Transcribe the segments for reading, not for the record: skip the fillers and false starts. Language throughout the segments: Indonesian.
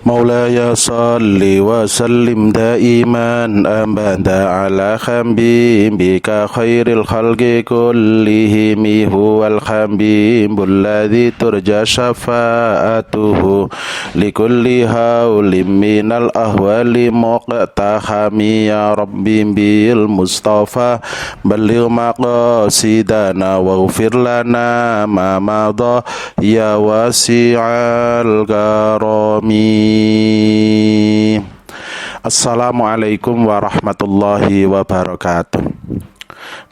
مولاي صل وسلم دائما أبدا على حبيبك خير الخلق كلهم هو الحبيب الذي ترجى شفاعته لكل هول من الأهوال مقتحم يا ربي بالمصطفى بلغ مقاصدنا واغفر لنا ما مضى يا واسع الكرم. Assalamualaikum warahmatullahi wabarakatuh.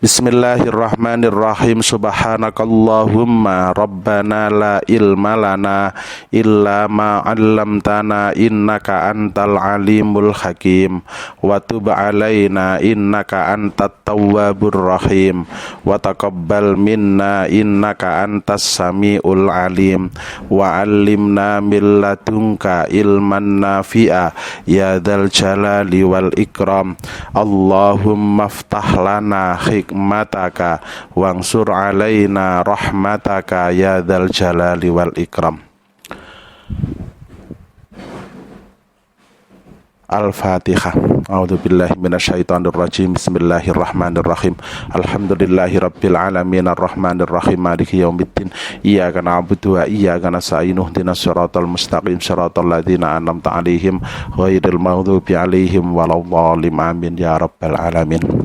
Bismillahirrahmanirrahim. Subhanakallahumma rabbana la ilma lana illa ma 'allamtana innaka antal alimul hakim wa tub 'alaina innaka antat tawwabur rahim wa taqabbal minna innaka antas samiul alim wa 'allimna min ladunka ilman nafi'a ya dzal jalali wal ikram. Allahumma iftah lana hikmataka wansur alaina rahmataka ya dzal jalali wal ikram. Al-Fatihah. A'udzubillahi minasyaitonirrajim. Bismillahirrahmanirrahim. Alhamdulillahirabbil alamin arrahmanirrahim maliki yaumiddin. Iyyaka na'budu wa iyyaka nasta'in. Ihdinas siratal mustaqim siratal ladzina an'amta 'alaihim ghairil maghdubi 'alaihim waladdallin. Amin ya rabbal alamin.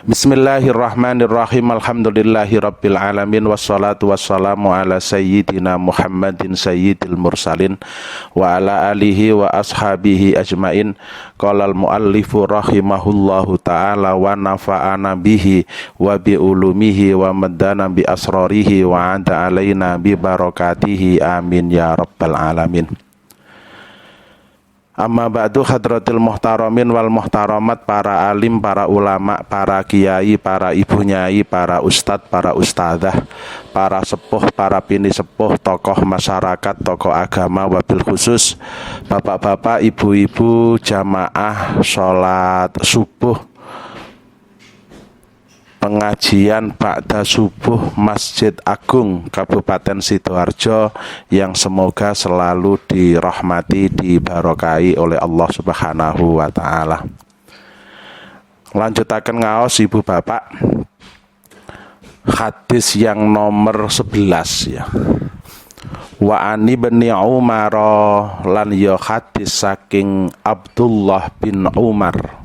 Bismillahirrahmanirrahim. Alhamdulillahirabbil alamin wassalatu wassalamu ala sayyidina Muhammadin sayyidil mursalin wa ala alihi wa ashabihi ajmain. Qala al-muallifu rahimahullahu ta'ala wa nafa'ana bihi wa bi ulumihi wa maddana bi asrarihi wa anta alaina bi barakatihi amin ya rabbal alamin. Amma ba'du, hadratil muhtaramin wal muhtaramat, para alim, para ulama, para kiai, para ibu nyai, para ustadz, para ustadzah, para sepuh, para pini sepuh, tokoh masyarakat, tokoh agama, wabil khusus bapak-bapak, ibu-ibu, jamaah sholat subuh pengajian ba'da subuh Masjid Agung Kabupaten Sidoarjo yang semoga selalu dirahmati, dibarokahi oleh Allah Subhanahu wa ta'ala. Lanjutaken ngaos ibu bapak, hadis yang nomor 11 ya. Wa ani bin Umar, lan ya hadis saking Abdullah bin Umar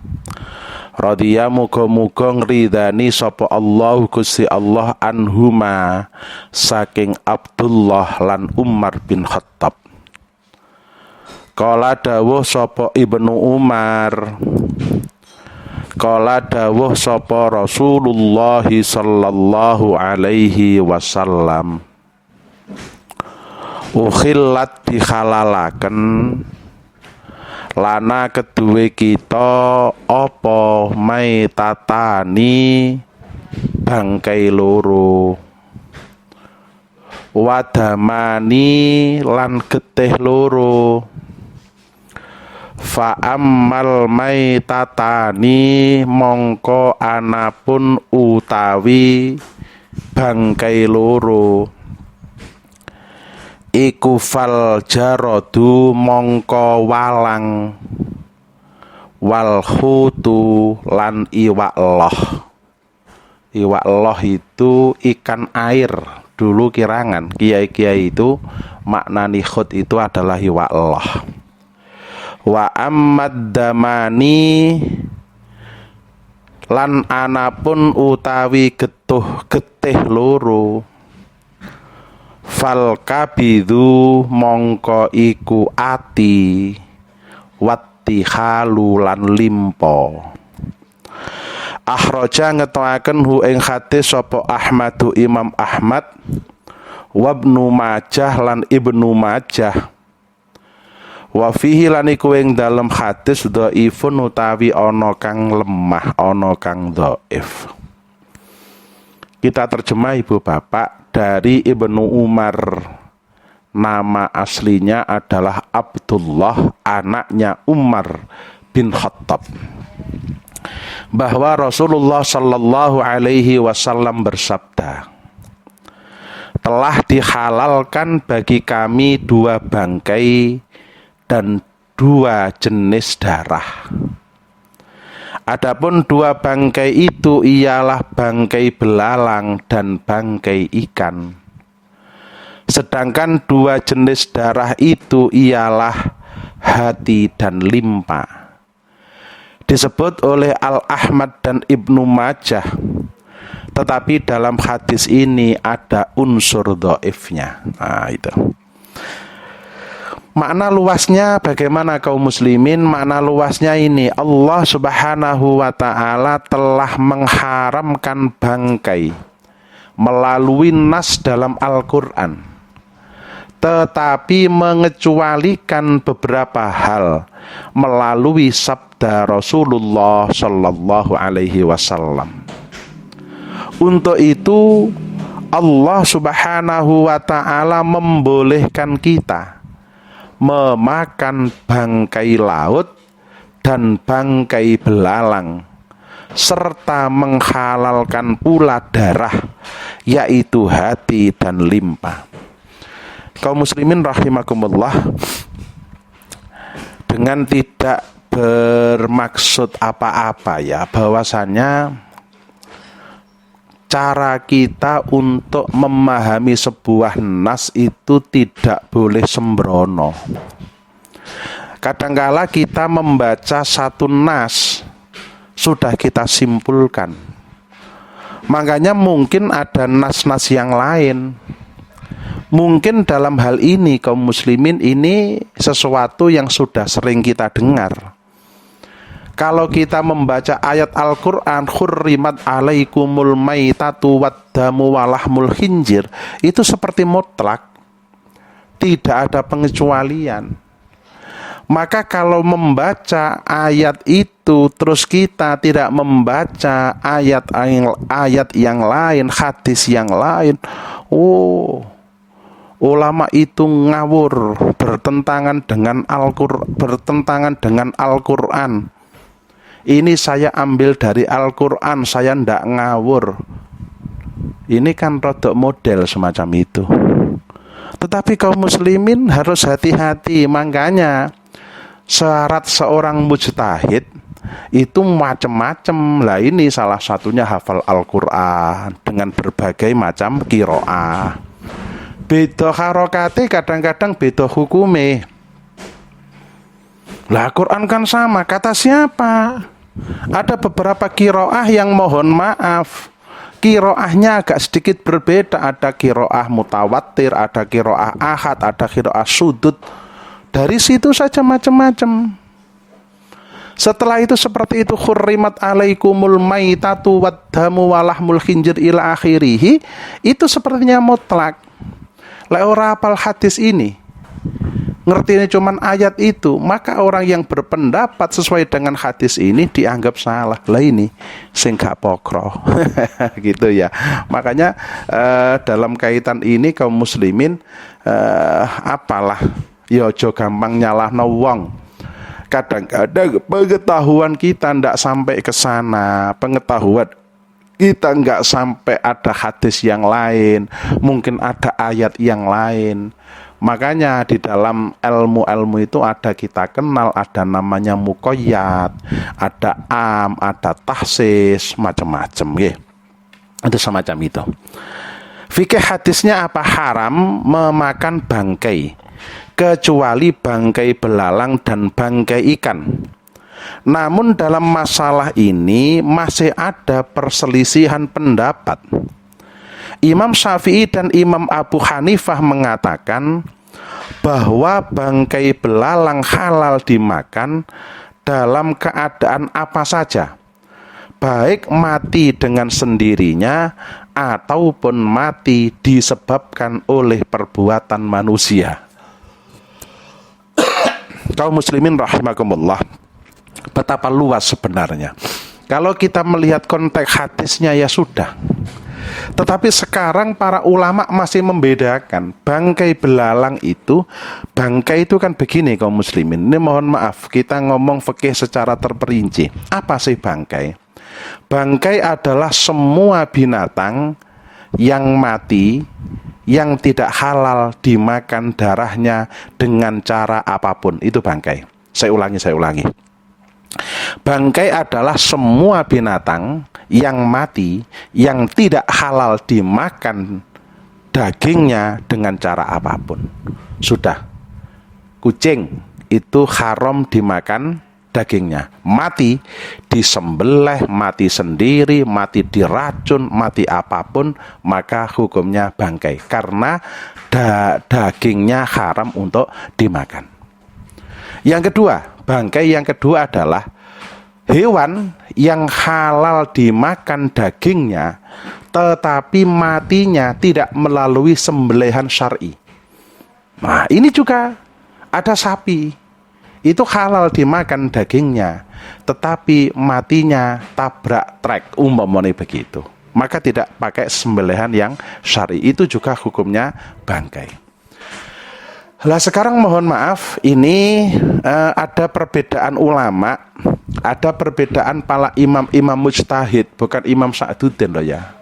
radhiya muga-muga ngridani sapa Allah Gusti Allah anhuma saking Abdullah lan Umar bin Khattab. Kala dawuh sapa Ibnu Umar, kala dawuh sapa Rasulullah sallallahu alaihi wasallam, ukhillat dihalalaken lana kedue kita apa maitatani bangkai loro wadamani lan getih loro fa ammal maitatani mongko anapun utawi bangkai loro iku fal jaradu mongko walang wal hutu lan iwak loh. Iwak loh itu ikan air dulu kirangan kiai-kiai itu maknani khut itu adalah iwak loh. Wa ammad damani lan anapun utawi getih loro fal kabidu mongko iku ati wati halulan limpo. Akhraja ngetoaken hu ing hadis sapa Ahmadu Imam Ahmad wa Ibnu Majah lan Ibnu Majah wa fihi lan iku ing dalem hadis dhaifun utawi ana kang lemah, ana kang dhaif. Kita terjemah ibu bapak dari Ibnu Umar. Nama aslinya adalah Abdullah, anaknya Umar bin Khattab. Bahwa Rasulullah sallallahu alaihi wasallam bersabda, telah dihalalkan bagi kami dua bangkai dan 2 jenis darah. Adapun 2 bangkai itu ialah bangkai belalang dan bangkai ikan. Sedangkan 2 jenis darah itu ialah hati dan limpa. Disebut oleh Al-Ahmad dan Ibnu Majah. Tetapi dalam hadis ini ada unsur dhaifnya. Nah, itu. Makna luasnya bagaimana kaum muslimin? Makna luasnya ini, Allah Subhanahu wa ta'ala telah mengharamkan bangkai melalui nas dalam Al-Quran, tetapi mengecualikan beberapa hal melalui sabda Rasulullah Sallallahu Alaihi Wasallam. Untuk itu Allah Subhanahu wa ta'ala membolehkan kita memakan bangkai laut dan bangkai belalang, serta menghalalkan pula darah, yaitu hati dan limpa. Kaum muslimin rahimakumullah, dengan tidak bermaksud apa-apa ya, bahwasannya cara kita untuk memahami sebuah nas itu tidak boleh sembrono. Kadangkala kita membaca satu nas sudah kita simpulkan. Makanya mungkin ada nas-nas yang lain. Mungkin dalam hal ini kaum muslimin ini sesuatu yang sudah sering kita dengar. Kalau kita membaca ayat Al-Quran, hurrimat alaikumul maitatu waddamu walahmul khinjir, itu seperti mutlak, tidak ada pengecualian. Maka kalau membaca ayat itu terus kita tidak membaca ayat yang lain, hadis yang lain, ulama itu ngawur, bertentangan dengan Al-Quran. Ini saya ambil dari Al-Quran, saya ndak ngawur. Ini kan rodok model semacam itu. Tetapi kaum muslimin harus hati-hati. Makanya syarat seorang mujtahid itu macam-macam. Lah ini salah satunya hafal Al-Quran dengan berbagai macam qiraah. Beda harokate, kadang-kadang beda hukume. Lah Quran kan sama, kata siapa? Ada beberapa qiraah yang mohon maaf, qiraahnya agak sedikit berbeda. Ada qiraah mutawatir, ada qiraah ahad, ada qiraah sudud. Dari situ saja macam-macam. Setelah itu seperti itu, hurrimat alaikumul maitatu waddamu walahmul khinjir ila akhirih. Itu sepertinya mutlak. Lah ora hafal hadis ini, ngerti ini cuman ayat itu, maka orang yang berpendapat sesuai dengan hadis ini dianggap salah. Lah ini sing gak pokro. Gitu ya. Makanya dalam kaitan ini kaum muslimin apalah ya aja gampang nyalahno wong. Kadang-kadang pengetahuan kita ndak sampai ke sana, pengetahuan kita nggak sampai ada hadis yang lain, mungkin ada ayat yang lain. Makanya di dalam ilmu-ilmu itu ada kita kenal, ada namanya muqayyad, ada am, ada tahsis, macam-macam ya. Itu semacam itu. Fikih hadisnya apa? Haram memakan bangkai, kecuali bangkai belalang dan bangkai ikan. Namun dalam masalah ini masih ada perselisihan pendapat. Imam Syafi'i dan Imam Abu Hanifah mengatakan bahwa bangkai belalang halal dimakan dalam keadaan apa saja, baik mati dengan sendirinya ataupun mati disebabkan oleh perbuatan manusia. Kaum muslimin rahimakumullah, betapa luas sebenarnya. Kalau kita melihat konteks hadisnya ya sudah. Tetapi sekarang para ulama masih membedakan bangkai belalang itu. Bangkai itu kan begini kaum muslimin. Ini mohon maaf, kita ngomong fikih secara terperinci. Apa sih bangkai? Bangkai adalah semua binatang yang mati, yang tidak halal dimakan darahnya dengan cara apapun. Itu bangkai. Saya ulangi. Bangkai adalah semua binatang yang mati yang tidak halal dimakan dagingnya dengan cara apapun. Sudah. Kucing itu haram dimakan dagingnya. Mati disembelih, mati sendiri, mati diracun, mati apapun, maka hukumnya bangkai karena dagingnya haram untuk dimakan. Yang kedua, bangkai yang kedua adalah hewan yang halal dimakan dagingnya tetapi matinya tidak melalui sembelihan syar'i. Nah, ini juga ada sapi. Itu halal dimakan dagingnya tetapi matinya tabrak trek, umpamanya begitu. Maka tidak pakai sembelihan yang syar'i. Itu juga hukumnya bangkai. Lah sekarang mohon maaf, ini ada perbedaan ulama, ada perbedaan para imam-imam mujtahid, bukan Imam Sa'duddin loh ya.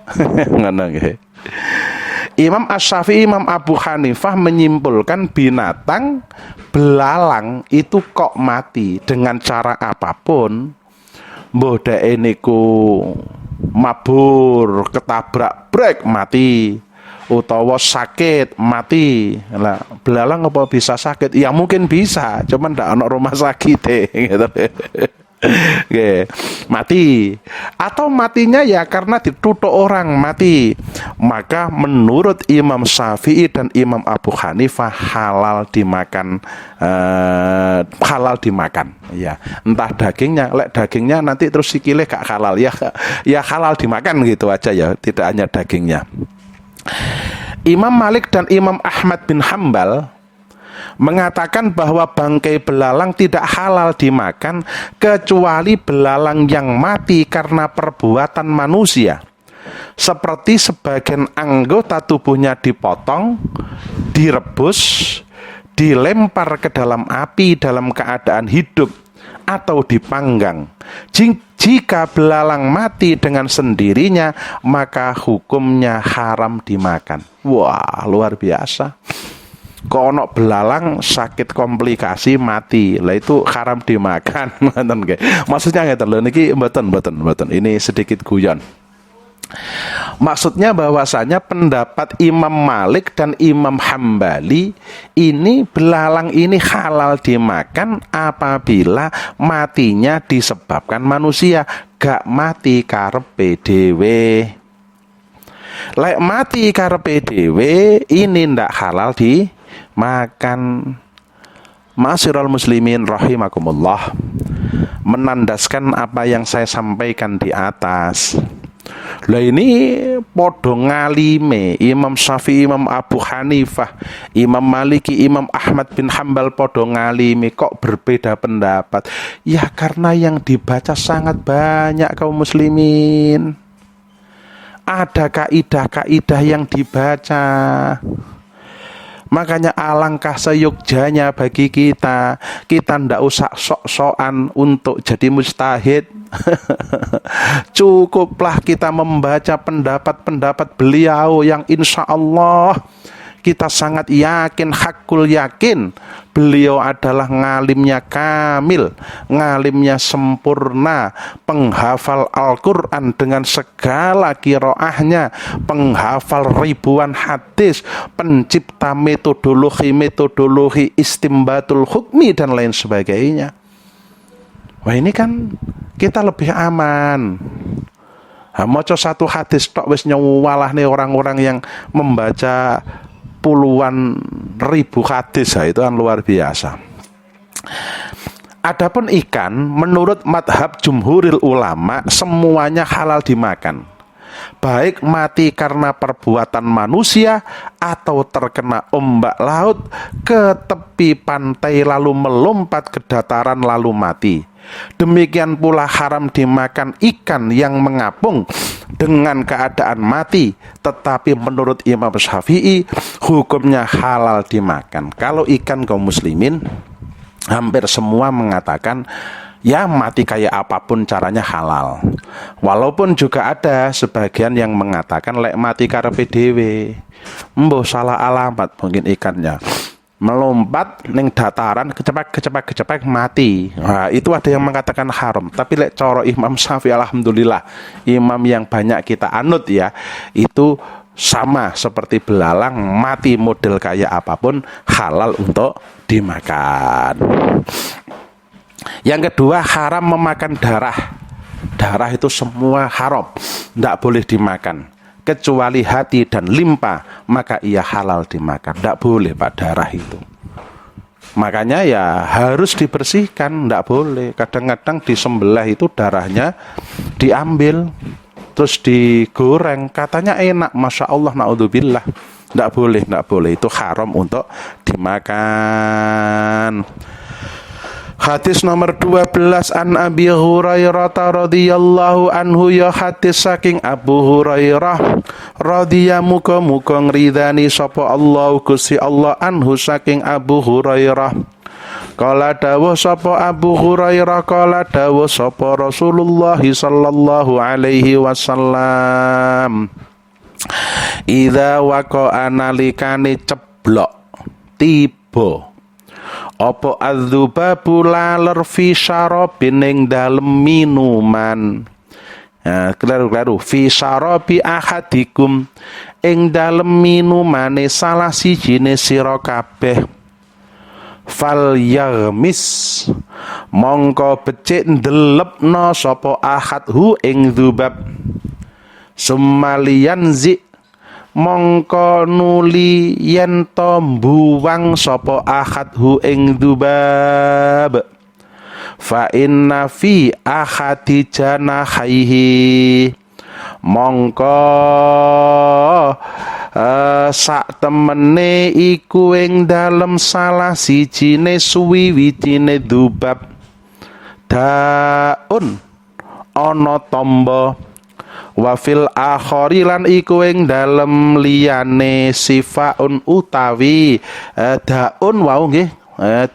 Imam Asy-Syafi'i, Imam Abu Hanifah menyimpulkan binatang belalang itu kok mati dengan cara apapun, mbah dhek niku mabur, ketabrak brek mati, utawa sakit mati. Lah belalang apa bisa sakit? Ya mungkin bisa, cuman ndak ana rumah sakit gitu. Oke, mati. Atau matinya ya karena ditutuk orang mati. Maka menurut Imam Syafi'i dan Imam Abu Hanifah halal dimakan, ya. Entah dagingnya, lek dagingnya nanti terus sikile gak halal ya, ya halal dimakan gitu aja ya, tidak hanya dagingnya. Imam Malik dan Imam Ahmad bin Hambal mengatakan bahwa bangkai belalang tidak halal dimakan kecuali belalang yang mati karena perbuatan manusia, seperti sebagian anggota tubuhnya dipotong, direbus, dilempar ke dalam api dalam keadaan hidup, atau dipanggang. Jika belalang mati dengan sendirinya, maka hukumnya haram dimakan. Wah, luar biasa. Kok ono belalang sakit komplikasi mati, lah itu haram dimakan. Maksudnya ngeten lho niki mboten. Ini sedikit guyon. Maksudnya bahwasanya pendapat Imam Malik dan Imam Hambali ini belalang ini halal dimakan apabila matinya disebabkan manusia, gak mati karepe dhewe. Lek mati karepe dhewe ini ndak halal dimakan. Ma'asyiral muslimin rahimakumullah, menandaskan apa yang saya sampaikan di atas. Lah ini podo ngalime Imam Syafi'i, Imam Abu Hanifah, Imam Maliki, Imam Ahmad bin Hambal podo ngalime, kok berbeda pendapat? Ya karena yang dibaca sangat banyak kaum muslimin. Ada kaidah-kaidah yang dibaca. Makanya alangkah seyogjanya bagi kita ndak usah sok-sokan untuk jadi mujtahid. Cukuplah kita membaca pendapat-pendapat beliau yang insya Allah kita sangat yakin, hakul yakin beliau adalah ngalimnya kamil, ngalimnya sempurna, penghafal Al-Quran dengan segala qiraahnya, penghafal ribuan hadis, pencipta metodologi istimbatul hukmi dan lain sebagainya. Wah ini kan kita lebih aman. Maca satu hadis tok wis nyawalah nih orang-orang yang membaca puluhan ribu hadis, itu kan luar biasa. Adapun ikan, menurut madhab jumhuril ulama semuanya halal dimakan, baik mati karena perbuatan manusia atau terkena ombak laut ke tepi pantai lalu melompat ke dataran lalu mati. Demikian pula haram dimakan ikan yang mengapung dengan keadaan mati, tetapi menurut Imam Syafi'i hukumnya halal dimakan. Kalau ikan kaum muslimin hampir semua mengatakan ya mati kayak apapun caranya halal. Walaupun juga ada sebagian yang mengatakan lek mati karepe dhewe. Mbuh salah alamat mungkin ikannya. Melompat ning dataran kecepek mati. Nah, itu ada yang mengatakan haram. Tapi lek coro Imam Syafi'i alhamdulillah, imam yang banyak kita anut ya, itu sama seperti belalang, mati model kayak apapun halal untuk dimakan. Yang kedua, haram memakan darah. Darah itu semua haram, tidak boleh dimakan. Kecuali hati dan limpa, maka ia halal dimakan. Tidak boleh Pak darah itu. Makanya ya harus dibersihkan, tidak boleh. Kadang-kadang disembelih itu darahnya diambil, terus digoreng. Katanya enak, Masya Allah, na'udzubillah. Tidak boleh. Itu haram untuk dimakan. Hadis nomor 12 an Abi Hurairah radhiyallahu anhu, ya hadis saking Abu Hurairah radhiyallahu muga ngridani sapa Allah Gusti Allah anhu saking Abu Hurairah. Kala dawuh sapa Abu Hurairah, kala dawuh sapa Rasulullah sallallahu alaihi wasallam, idza waqa'a nalikane ceblok tiba apa adzubabu laler fi syarabin ing dalem minuman. Kleru fi syarabi ahadikum ing dalem minumane salah sijine sira kabeh. Fal yaghmis mongko becik ndelepno sapa ahad hu ing dzubab. Summaliyanzi mongko nuli yen to mbuwang sapa ahad hu ing dzubab. Fa inna fi ahadi janahaihi mongko sak temene iku ing dalem salah sijine suwiwijine dzubab daun ana tamba. Wafil akhari lan iku ing dalem liyane sifaun utawi daun wau nggih,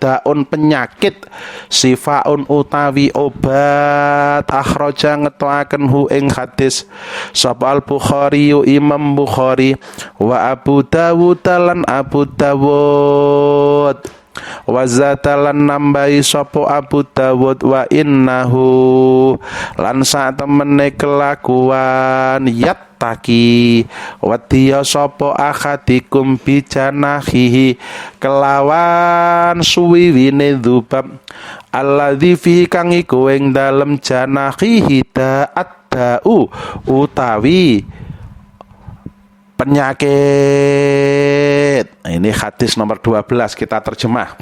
daun penyakit, sifaun utawi obat. Akhraja ngetoaken hu ing hadis sapa Al Bukhari Imam Bukhari wa Abu Dawud lan Abu Dawud. Wazatalan nambahi sopo Abu Dawud wa innahu lan sak temene kelakuan yattaki wadiya sopo akhadikum bijanahihi kelawan suwiwine dzubab alladzi fi kang iku ing dalem janahihi da'u utawi penyakit. Ini hadis nomor 12 kita terjemah.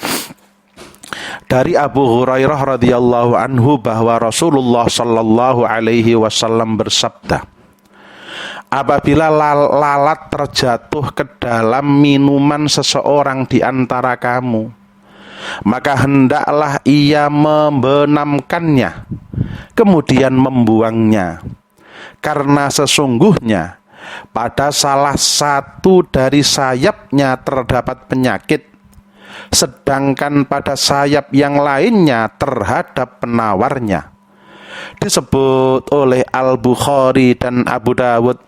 Dari Abu Hurairah radhiyallahu anhu bahwa Rasulullah sallallahu alaihi wasallam bersabda, apabila lalat terjatuh ke dalam minuman seseorang di antara kamu, maka hendaklah ia membenamkannya, kemudian membuangnya. Karena sesungguhnya pada salah satu dari sayapnya terdapat penyakit, sedangkan pada sayap yang lainnya terhadap penawarnya. Disebut oleh Al-Bukhari dan Abu Dawud.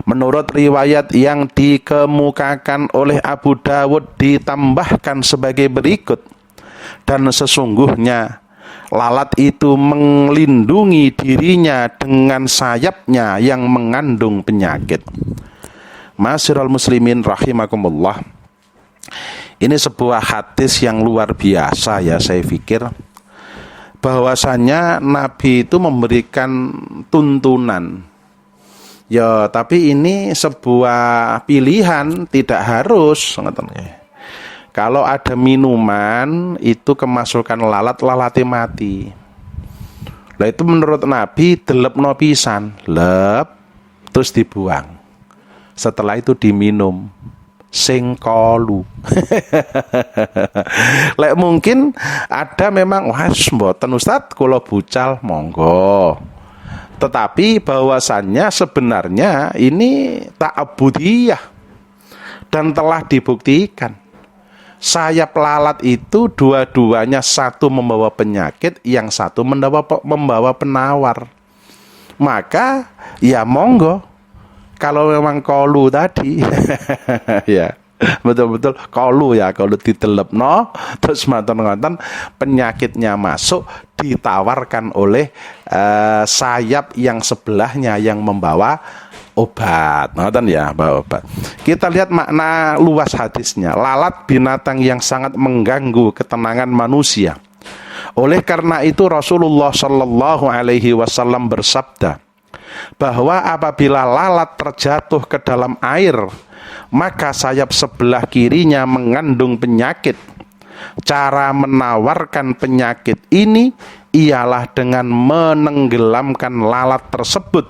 Menurut riwayat yang dikemukakan oleh Abu Dawud ditambahkan sebagai berikut, dan sesungguhnya lalat itu melindungi dirinya dengan sayapnya yang mengandung penyakit. Ma'asyiral muslimin rahimakumullah. Ini sebuah hadis yang luar biasa ya, saya pikir. Bahwasanya Nabi itu memberikan tuntunan. Ya, tapi ini sebuah pilihan, tidak harus. Kalau ada minuman itu kemasukan lalat, lalatnya mati. Lah itu menurut Nabi delepno pisan, lep terus dibuang. Setelah itu diminum sing kolu. Lek mungkin ada memang wah mboten Ustaz kula bucal monggo. Tetapi bahwasannya sebenarnya ini ta'abudiyah dan telah dibuktikan. Sayap lalat itu dua-duanya, satu membawa penyakit, yang satu membawa penawar. maka ya monggo. Kalau memang kolu tadi ya betul-betul kolu ya, kalau ditelepno terus mantan penyakitnya masuk, ditawarkan oleh sayap yang sebelahnya yang membawa obat, ngoten ya, bawa obat. Kita lihat makna luas hadisnya. Lalat binatang yang sangat mengganggu ketenangan manusia. Oleh karena itu Rasulullah Shallallahu Alaihi Wasallam bersabda bahwa apabila lalat terjatuh ke dalam air, maka sayap sebelah kirinya mengandung penyakit. Cara menawarkan penyakit ini ialah dengan menenggelamkan lalat tersebut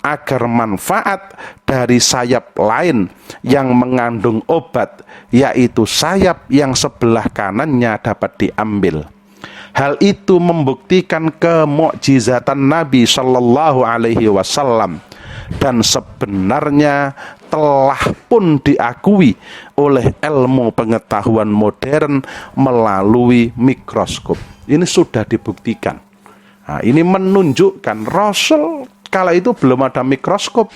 agar manfaat dari sayap lain yang mengandung obat, yaitu sayap yang sebelah kanannya dapat diambil. Hal itu membuktikan kemukjizatan Nabi Shallallahu Alaihi Wasallam, dan sebenarnya telah pun diakui oleh ilmu pengetahuan modern melalui mikroskop. Ini sudah dibuktikan. Nah, ini menunjukkan Rasul kala itu belum ada mikroskop,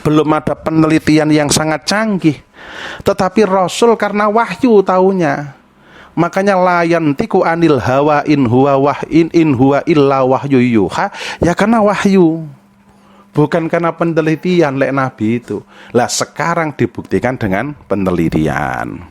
belum ada penelitian yang sangat canggih, tetapi Rasul karena wahyu taunya. Makanya layantiku anil hawa in huwa illa wahyu yuha, ya karena wahyu, bukan karena penelitian lek Nabi itu. Lah sekarang dibuktikan dengan penelitian.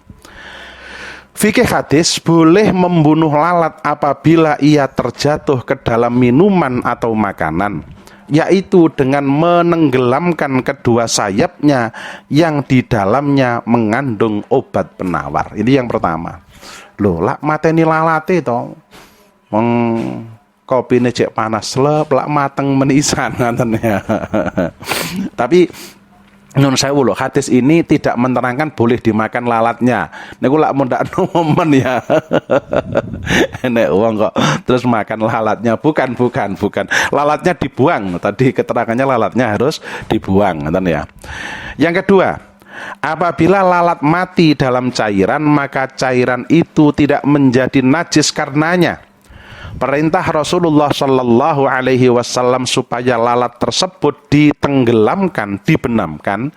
Fikih hadis, boleh membunuh lalat apabila ia terjatuh ke dalam minuman atau makanan, yaitu dengan menenggelamkan kedua sayapnya yang di dalamnya mengandung obat penawar. Ini yang pertama. Loh, lak mateni lalate to. Wong kopine cek panas lep, lak mateng menisan ngoten ya. Tapi nun sewu lho, hadis ini tidak menerangkan boleh dimakan lalatnya. Niku lak mondakno momen ya. Nek wong kok terus makan lalatnya, bukan. Lalatnya dibuang. Tadi keterangannya lalatnya harus dibuang, ngoten ya. Yang kedua, apabila lalat mati dalam cairan, maka cairan itu tidak menjadi najis karenanya. Perintah Rasulullah Shallallahu Alaihi Wasallam supaya lalat tersebut ditenggelamkan, dibenamkan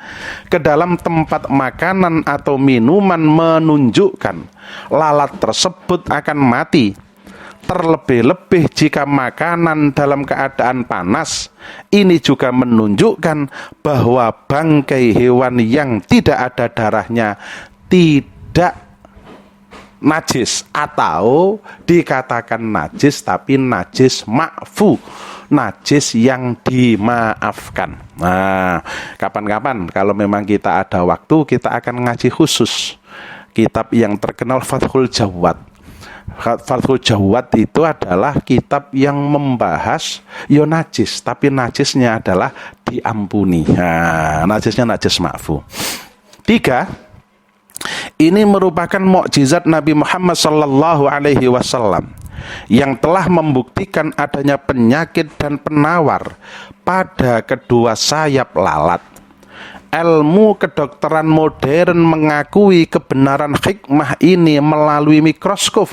ke dalam tempat makanan atau minuman menunjukkan lalat tersebut akan mati. Terlebih-lebih jika makanan dalam keadaan panas. Ini juga menunjukkan bahwa bangkai hewan yang tidak ada darahnya tidak najis, atau dikatakan najis tapi najis ma'fu, najis yang dimaafkan. Nah, kapan-kapan kalau memang kita ada waktu, kita akan ngaji khusus kitab yang terkenal Fathul Jawad. Fathul Jawad itu adalah kitab yang membahas yo najis, tapi najisnya adalah diampuni. Nah, najisnya najis ma'fu. 3, ini merupakan mukjizat Nabi Muhammad sallallahu alaihi wasallam yang telah membuktikan adanya penyakit dan penawar pada kedua sayap lalat. Ilmu kedokteran modern mengakui kebenaran hikmah ini melalui mikroskop,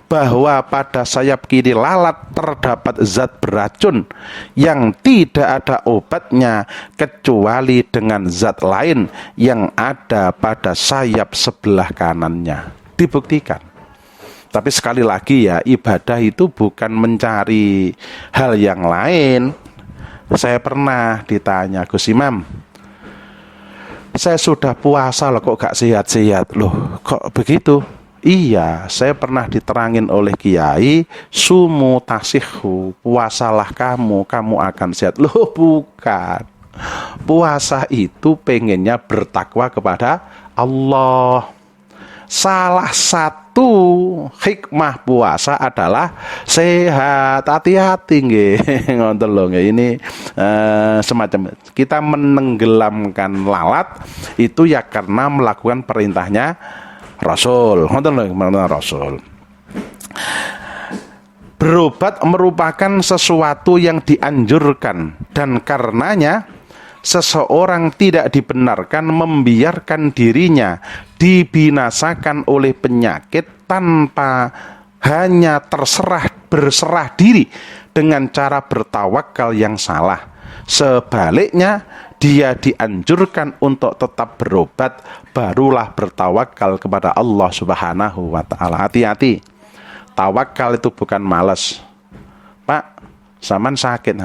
bahwa pada sayap kiri lalat terdapat zat beracun yang tidak ada obatnya kecuali dengan zat lain yang ada pada sayap sebelah kanannya. Dibuktikan. Tapi sekali lagi ya, ibadah itu bukan mencari hal yang lain. Saya pernah ditanya, Gus Imam, saya sudah puasa loh kok gak sehat-sehat. Loh, kok begitu? Iya, saya pernah diterangin oleh kiai, sumu tasihhu, puasalah kamu akan sehat. Loh, bukan. Puasa itu pengennya bertakwa kepada Allah. Salah satu hikmah puasa adalah sehat. Hati-hati nggih. Ngoten lho nggih. Ini semacam kita menenggelamkan lalat itu ya karena melakukan perintahnya Rasul. Ngoten lho, Rasul. Berobat merupakan sesuatu yang dianjurkan, dan karenanya seseorang tidak dibenarkan membiarkan dirinya dibinasakan oleh penyakit tanpa hanya terserah berserah diri dengan cara bertawakal yang salah. Sebaliknya, dia dianjurkan untuk tetap berobat, barulah bertawakal kepada Allah Subhanahu wa ta'ala. Hati-hati, tawakal itu bukan malas. Pak, zaman sakit,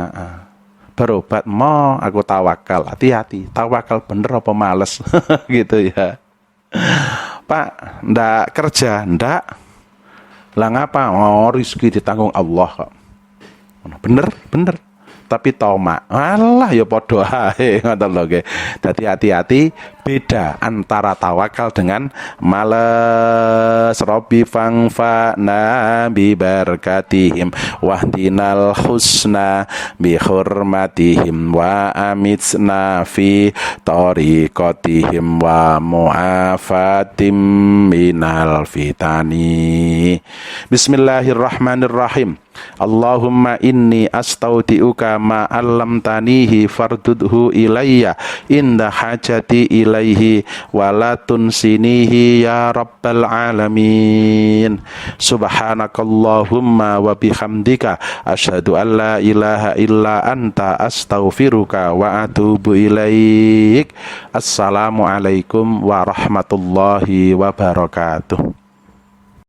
berobat mau aku tawakal. Hati-hati, tawakal bener apa males? Gitu ya. Pak, ndak kerja, ndak. Lah ngapa? Oh, rezeki ditanggung Allah kok. Bener. Tapi toma, alah ya podo ae ngoten lho nggih. Dadi hati-hati, beda antara tawakal dengan males. Rabbi fangfa'na bi barakatihim wahdinal husna bi hurmatihim wa amitsna fi tariqatihim wa mu'afatim minal fitani. Bismillahirrahmanirrahim. Allahumma inni astaudi'uka ma 'allamtanihi fardudhu ilayya inda hajati ilaihi wa la tunsinihi ya rabbal alamin. Subhanakallahumma wa bihamdika asyhadu an la ilaha illa anta astaghfiruka wa atubu ilaik. Assalamualaikum warahmatullahi wabarakatuh.